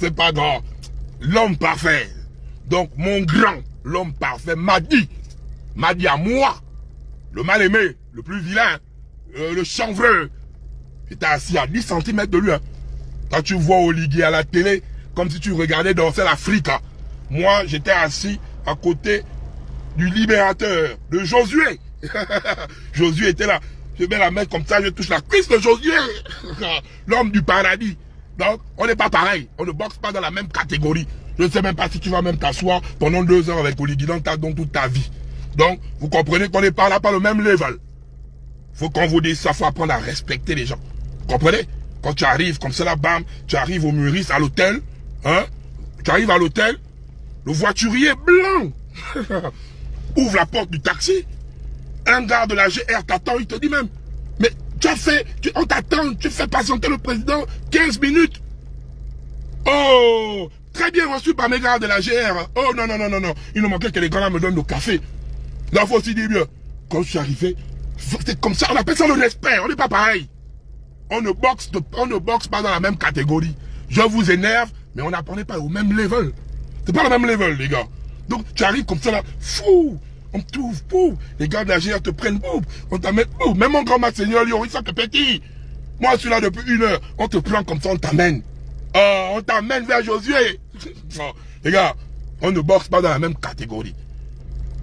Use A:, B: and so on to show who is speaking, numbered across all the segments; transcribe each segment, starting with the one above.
A: C'est pas grand. L'homme parfait. Donc, mon grand, l'homme parfait m'a dit à moi, le mal aimé, le plus vilain, le chanvreux. J'étais assis à 10 cm de lui. Hein. Quand tu vois Oligui à la télé, comme si tu regardais danser l'Afrique. Hein. Moi, j'étais assis à côté du libérateur, de Josué. Josué était là. Je mets la main comme ça, je touche la cuisse de Josué. L'homme du paradis. Donc, on n'est pas pareil. On ne boxe pas dans la même catégorie. Je ne sais même pas si tu vas même t'asseoir pendant 2 heures avec Oligui dans toute ta vie. Donc, vous comprenez qu'on n'est pas là, pas le même level. Faut qu'on vous dise ça, faut apprendre à respecter les gens. Vous comprenez? Quand tu arrives comme ça là, bam, tu arrives au Meurice, à l'hôtel, hein? Tu arrives à l'hôtel, le voiturier blanc ouvre la porte du taxi, un gars de la GR t'attend, il te dit même, mais tu as fait, on t'attend, tu fais patienter le président 15 minutes. Oh, très bien reçu par mes gars de la GR. Oh non, non, non, non, non, il nous manquait que les gars là me donnent le café. Là, faut aussi dire bien, quand je suis arrivé, c'est comme ça, on appelle ça le respect, on n'est pas pareil. On ne boxe pas dans la même catégorie. Je vous énerve, mais on n'est pas au même level. C'est pas le même level, les gars. Donc, tu arrives comme ça là, fou, on t'ouvre, pouf, les gars de la GR te prennent, pouf, on t'amène, pouf, même mon grand Seigneur, il ça te petit. Moi, je suis là depuis 1 heure, on te prend comme ça, on t'amène. Oh, on t'amène vers Josué. Oh, les gars, on ne boxe pas dans la même catégorie.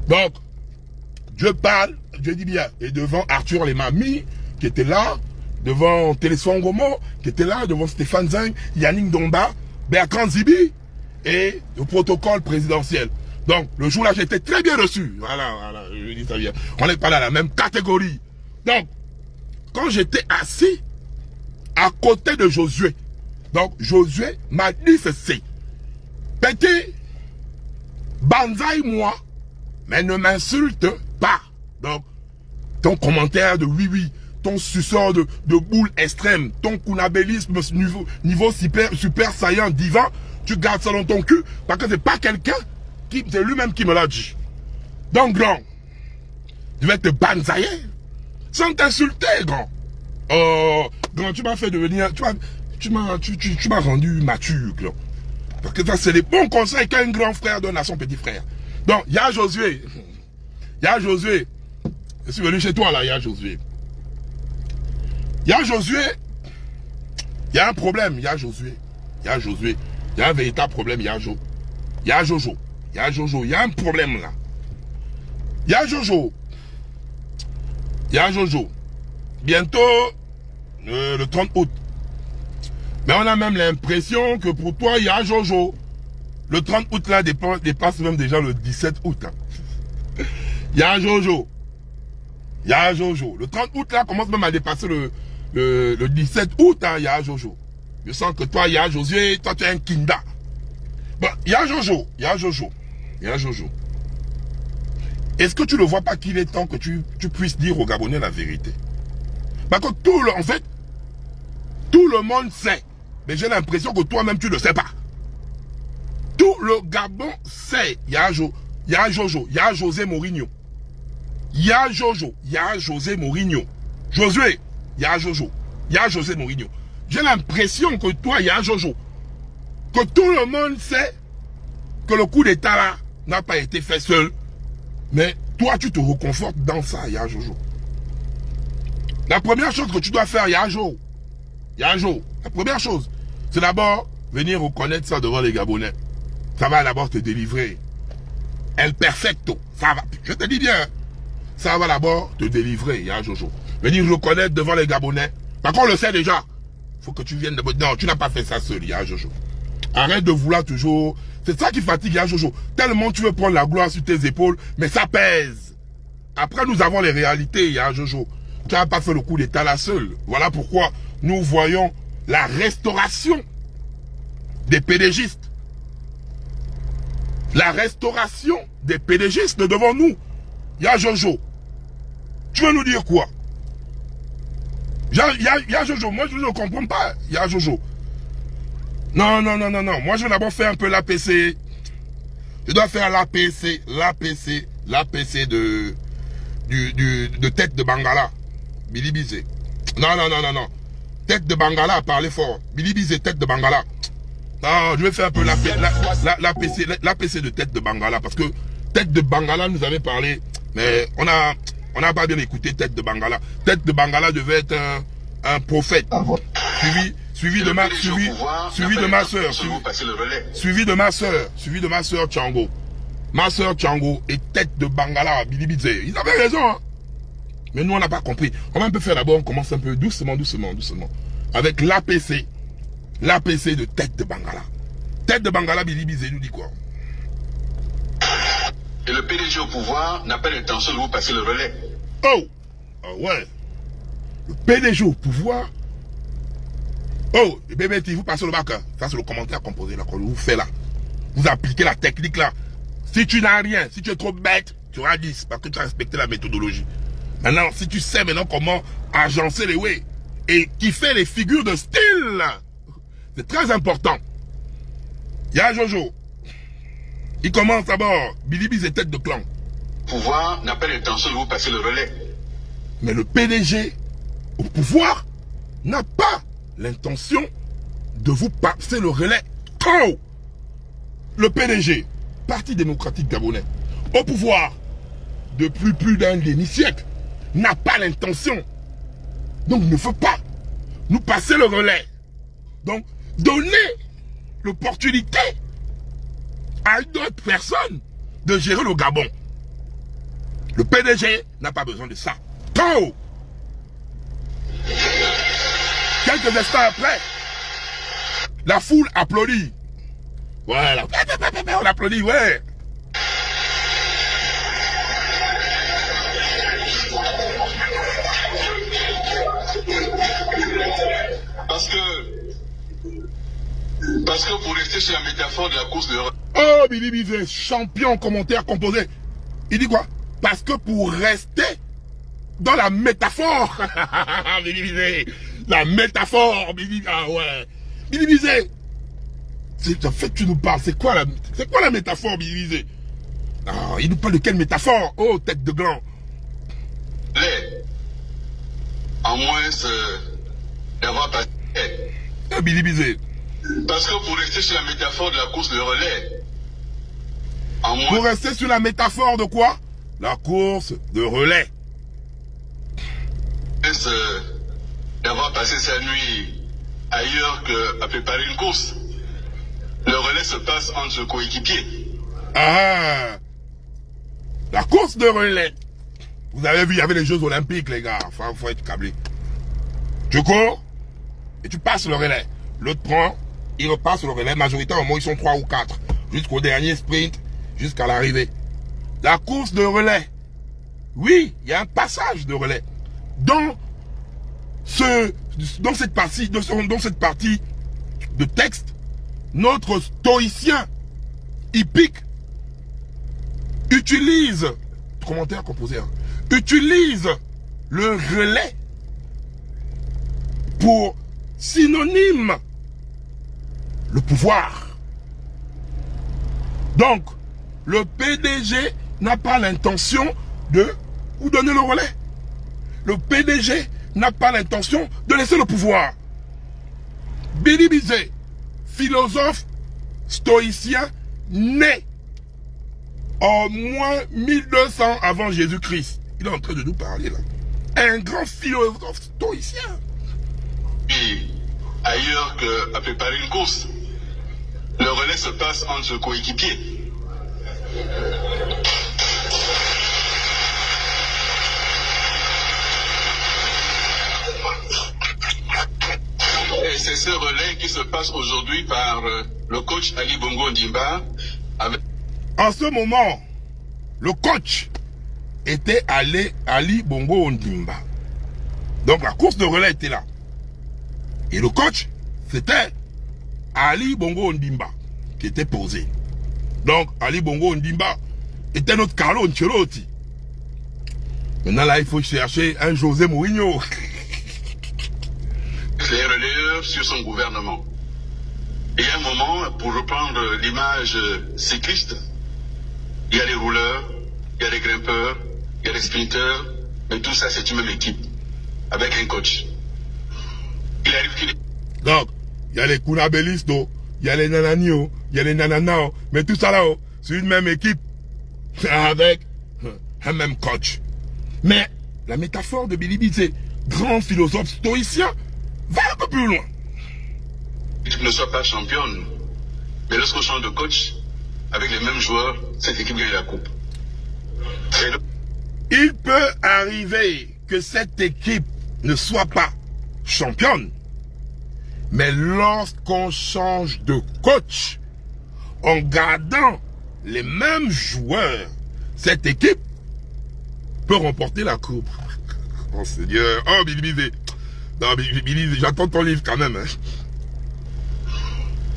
A: Donc, je parle, je dis bien, et devant Arthur Lemami, qui était là, devant Télésphore Ngomo, qui était là, devant Stéphane Zeng, Yannick Domba, Bertrand Zibi, et le protocole présidentiel. Donc, le jour-là, j'ai été très bien reçu. Voilà, je dis ça bien. On n'est pas dans la même catégorie. Donc, quand j'étais assis à côté de Josué, donc Josué m'a dit ceci. Petit, banzai moi, mais ne m'insulte pas. Donc, ton commentaire de oui, ton suceur de boule extrême, ton kunabélisme niveau super saillant, divin, tu gardes ça dans ton cul, parce que c'est pas quelqu'un qui, c'est lui-même qui me l'a dit. Donc, grand, je vais te banzailler, sans t'insulter, grand. Grand, tu m'as fait devenir, tu m'as rendu mature, grand. Parce que ça, c'est les bons conseils qu'un grand frère donne à son petit frère. Donc, il y a Josué. Il y a Josué. Je suis venu chez toi, là, il y a Josué. Il y a Josué. Il y a un problème, il y a Josué. Il y a Josué. Il y a un véritable problème, il y a Jojo. Il y a Jojo. Il y a Jojo. Il y a un problème, là. Il y a Jojo. Il y a Jojo. Bientôt, le 30 août. Mais on a même l'impression que pour toi, il y a Jojo. Le 30 août, là, dépasse même déjà le 17 août. Hein. Il y a Jojo. Il y a Jojo. Le 30 août, là, commence même à dépasser le 17 août, hein, il y a Jojo. Je sens que toi, il y a Josué, toi, tu es un kinda. Bon, il y a Jojo. Il y a Jojo. Il y a Jojo. Est-ce que tu ne vois pas qu'il est temps que tu puisses dire aux Gabonais la vérité? Parce que en fait, tout le monde sait. Mais j'ai l'impression que toi-même, tu ne sais pas. Tout le Gabon sait. Il y a Jojo. Il y a José Mourinho. Il y a Jojo. Il y a José Mourinho. Josué. Il y a Jojo. Il y a José Mourinho. J'ai l'impression que toi, il y a Jojo. Que tout le monde sait que le coup d'état là n'a pas été fait seul. Mais toi, tu te reconfortes dans ça, il y a Jojo. La première chose que tu dois faire, il y a Jojo. Il y a Jojo. La première chose, c'est d'abord venir reconnaître ça devant les Gabonais. Ça va d'abord te délivrer. El perfecto. Ça va. Je te dis bien. Ça va d'abord te délivrer, il y a Jojo. Venir reconnaître devant les Gabonais. Par contre, on le sait déjà. Faut que tu viennes de... Non, tu n'as pas fait ça seul, il y a Jojo. Arrête de vouloir toujours... C'est ça qui fatigue, il y a Jojo. Tellement tu veux prendre la gloire sur tes épaules, mais ça pèse. Après, nous avons les réalités, il y a Jojo. Tu n'as pas fait le coup d'état là seul. Voilà pourquoi nous voyons la restauration des pédégistes. La restauration des pédégistes devant nous. Il y a Jojo. Tu veux nous dire quoi? Il y a Jojo. Moi, je ne comprends pas. Il y a Jojo. Non. Moi, je vais d'abord faire un peu l'APC. Je dois faire l'APC de tête de Bangala. Billy Bizet. Non. Tête de Bangala, parlez fort. Billy Bizet, tête de Bangala. Ah, je vais faire un peu l'APC de Tête de Bangala, parce que Tête de Bangala nous avait parlé, mais on n'a pas bien écouté Tête de Bangala. Tête de Bangala devait être un prophète, suivi de ma soeur Tchango. Ma soeur Tchango et Tête de Bangala, Billy Bizé. Ils avaient raison, hein. Mais nous, on n'a pas compris. On va un peu faire d'abord, on commence un peu doucement. Avec l'APC. L'APC de Tête de Bangala. Tête de Bangala, Billy Bizé nous dit quoi?
B: Et le PDG au pouvoir n'a pas l'intention de vous passer le relais.
A: Oh! Ah ouais. Le PDG au pouvoir. Oh, le bébé, vous passez le bac. Ça, c'est le commentaire composé là, qu'on vous fait là. Vous appliquez la technique là. Si tu n'as rien, si tu es trop bête, tu auras 10 parce que tu as respecté la méthodologie. Maintenant, si tu sais maintenant comment agencer les way et qui fait les figures de style, c'est très important. Il y a Jojo. Il commence d'abord. Billy Biz est tête de clan.
B: Le pouvoir n'a pas l'intention de vous passer le relais.
A: Mais le PDG au pouvoir n'a pas l'intention de vous passer le relais. Oh! Le PDG, Parti démocratique gabonais, au pouvoir depuis plus d'un demi-siècle, n'a pas l'intention, donc ne veut pas nous passer le relais. Donc, donner l'opportunité à une autre personne de gérer le Gabon. Le PDG n'a pas besoin de ça. Oh! Quelques instants après, la foule applaudit. Voilà. On applaudit, ouais.
B: Parce que pour rester sur la métaphore de la course de...
A: Oh, Billy Bizé, champion commentaire composé. Il dit quoi? Parce que pour rester dans la métaphore. Billy Bizé, la métaphore, Billy, ah ouais. Billy Bizé. En fait, tu nous parles, c'est quoi la métaphore, Billy Bizé? Ah, il nous parle de quelle métaphore? Oh, tête de gland.
B: En moins d'avoir passé.
A: Billy Bizé.
B: Parce que pour rester sur la métaphore de la course de relais.
A: Pour rester sur la métaphore de quoi? La course de relais.
B: D'avoir passé sa nuit ailleurs qu'à préparer une course. Le relais se passe entre coéquipiers.
A: Ah! La course de relais. Vous avez vu, il y avait les Jeux Olympiques, les gars. Faut être câblé. Tu cours et tu passes le relais. L'autre prend, il repasse le relais. Majoritairement, ils sont 3 ou 4. Jusqu'au dernier sprint, jusqu'à l'arrivée. La course de relais. Oui, il y a un passage de relais. Dans cette partie de texte, notre stoïcien hippique utilise, commentaire composé, hein, utilise le relais pour synonyme le pouvoir. Donc, le PDG n'a pas l'intention de vous donner le relais. Le PDG n'a pas l'intention de laisser le pouvoir. Billy Bizé, philosophe stoïcien né en moins 1200 avant Jésus-Christ. Il est en train de nous parler là. Un grand philosophe stoïcien.
B: Et ailleurs qu'à préparer une course, le relais se passe entre coéquipiers. Et c'est ce relais qui se passe aujourd'hui par le coach Ali Bongo Ondimba.
A: En ce moment, le coach était Ali Bongo Ondimba. Donc la course de relais était là. Et le coach, c'était Ali Bongo Ondimba qui était posé. Donc Ali Bongo Ondimba était notre Carlo Ancelotti. Maintenant là, il faut chercher un José Mourinho.
B: Les relayeurs sur son gouvernement. Et à un moment, pour reprendre l'image cycliste, il y a les rouleurs, il y a les grimpeurs, il y a les sprinteurs, mais tout ça c'est une même équipe, avec un coach. Il arrive qu'il...
A: Donc, il y a les Kunabelisto, il y a les nananios, il y a les nananao, mais tout ça là-haut, c'est une même équipe, avec un même coach. Mais la métaphore de Billy Bizet, grand philosophe stoïcien, va un peu plus loin.
B: L'équipe ne soit pas championne, mais lorsqu'on change de coach, avec les mêmes joueurs, cette équipe gagne la coupe.
A: Il peut arriver que cette équipe ne soit pas championne, mais lorsqu'on change de coach, en gardant les mêmes joueurs, cette équipe peut remporter la coupe. Oh Seigneur, oh Billy Bizet. Non, Billy, j'attends ton livre quand même. Hein.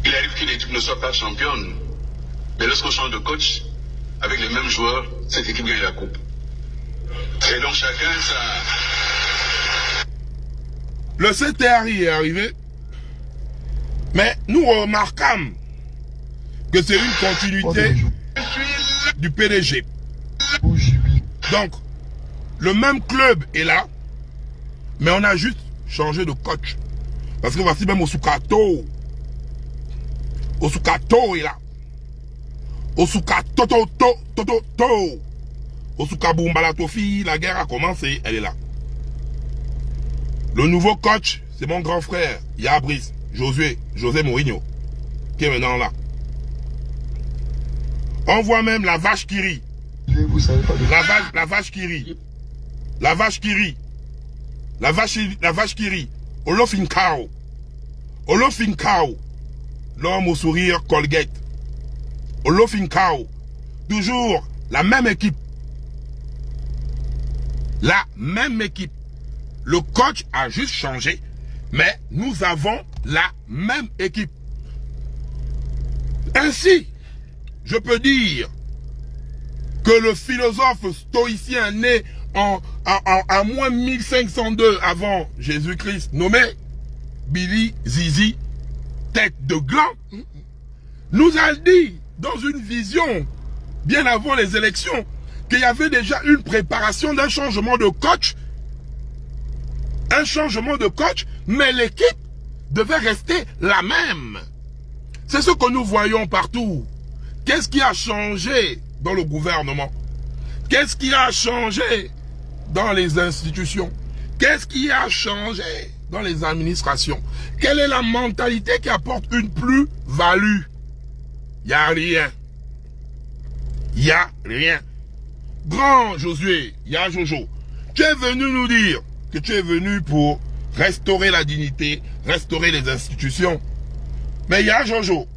B: Il arrive qu'une équipe ne soit pas championne, mais lorsqu'on change de coach, avec les mêmes joueurs, cette équipe gagne la coupe. Et donc chacun ça.
A: Le CTRI est arrivé, mais nous remarquons que c'est une continuité du PDG. Donc, le même club est là, mais on a juste changé de coach. Parce que voici même Osukato. Osukato est là. Osukato, Osukaboumbala Tofi, la guerre a commencé, elle est là. Le nouveau coach, c'est mon grand frère, Yabris, José Mourinho, qui est maintenant là. On voit même la vache qui rit.
C: Vous savez pas de...
A: La vache qui rit. La vache qui rit. La vache qui rit. Olofinkao. Olofinkao. L'homme au sourire Colgate. Olofinkao. Toujours la même équipe. La même équipe. Le coach a juste changé, mais nous avons la même équipe. Ainsi, je peux dire que le philosophe stoïcien né à moins 1502 avant Jésus-Christ, nommé Billy Zizi, tête de gland, nous a dit dans une vision, bien avant les élections, qu'il y avait déjà une préparation d'un changement de coach. Un changement de coach, mais l'équipe devait rester la même. C'est ce que nous voyons partout. Qu'est-ce qui a changé dans le gouvernement? Qu'est-ce qui a changé dans les institutions? Qu'est-ce qui a changé dans les administrations? Quelle est la mentalité qui apporte une plus-value? Il n'y a rien. Il n'y a rien. Grand Josué, ya Jojo, tu es venu nous dire que tu es venu pour restaurer la dignité, restaurer les institutions. Mais ya Jojo,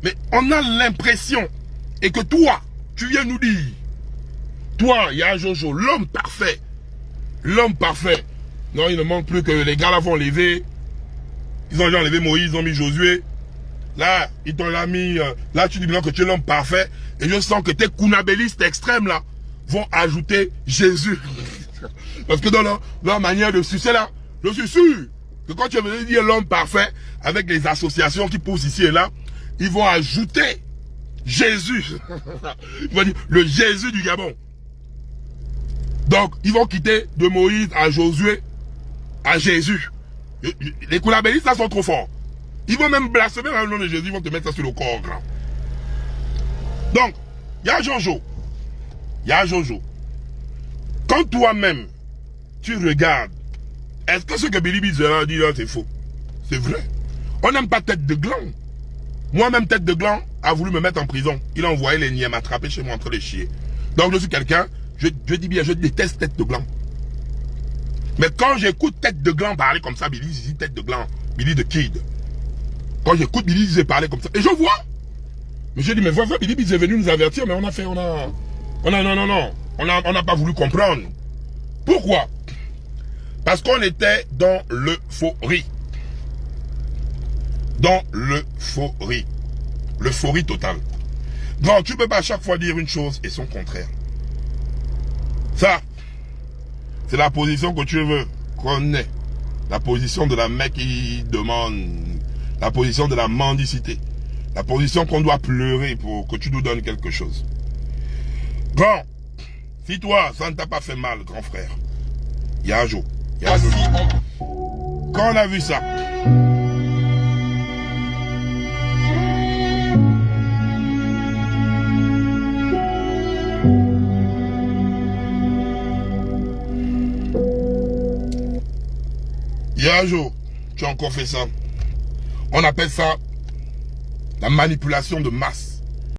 A: mais on a l'impression, et que toi, tu viens nous dire, toi, ya Jojo, l'homme parfait, non, il ne manque plus que les gars là vont lever, ils ont déjà enlevé Moïse, ils ont mis Josué, là, ils t'ont là mis, là tu dis bien que tu es l'homme parfait, et je sens que tes kunabélistes extrêmes là, vont ajouter Jésus. Parce que dans leur manière de sucer là, je suis sûr que quand tu veux dire l'homme parfait, avec les associations qui poussent ici et là, ils vont ajouter Jésus. Ils vont dire le Jésus du Gabon. Donc, ils vont quitter de Moïse à Josué à Jésus. Les coulabellistes là sont trop forts. Ils vont même blasphémer le nom de Jésus, ils vont te mettre ça sur le corps grand. Donc, il y a Jojo. Quand toi-même, tu regardes, est-ce que ce que Billy Bizet a dit là, c'est faux? C'est vrai. On n'aime pas tête de gland. Moi-même, tête de gland a voulu me mettre en prison. Il a envoyé les niais m'attraper chez moi en train de chier. Donc je suis quelqu'un, je dis bien, je déteste tête de gland. Mais quand j'écoute tête de gland parler comme ça, Billy Zizi, tête de gland, Billy de Kid. Quand j'écoute Billy Bizet parler comme ça, et je vois. Mais je dis, mais voilà, Billy Bizet est venu nous avertir, mais on n'a pas voulu comprendre. Pourquoi? Parce qu'on était dans l'euphorie. Dans l'euphorie. L'euphorie totale. Donc, tu ne peux pas à chaque fois dire une chose et son contraire. Ça, c'est la position que tu veux qu'on ait. La position de la mec qui demande. La position de la mendicité. La position qu'on doit pleurer pour que tu nous donnes quelque chose. Grand, si toi, ça ne t'a pas fait mal, grand frère, Yajo. Quand on a vu ça, Il y a un jour, tu as encore fait ça. On appelle ça la manipulation de masse.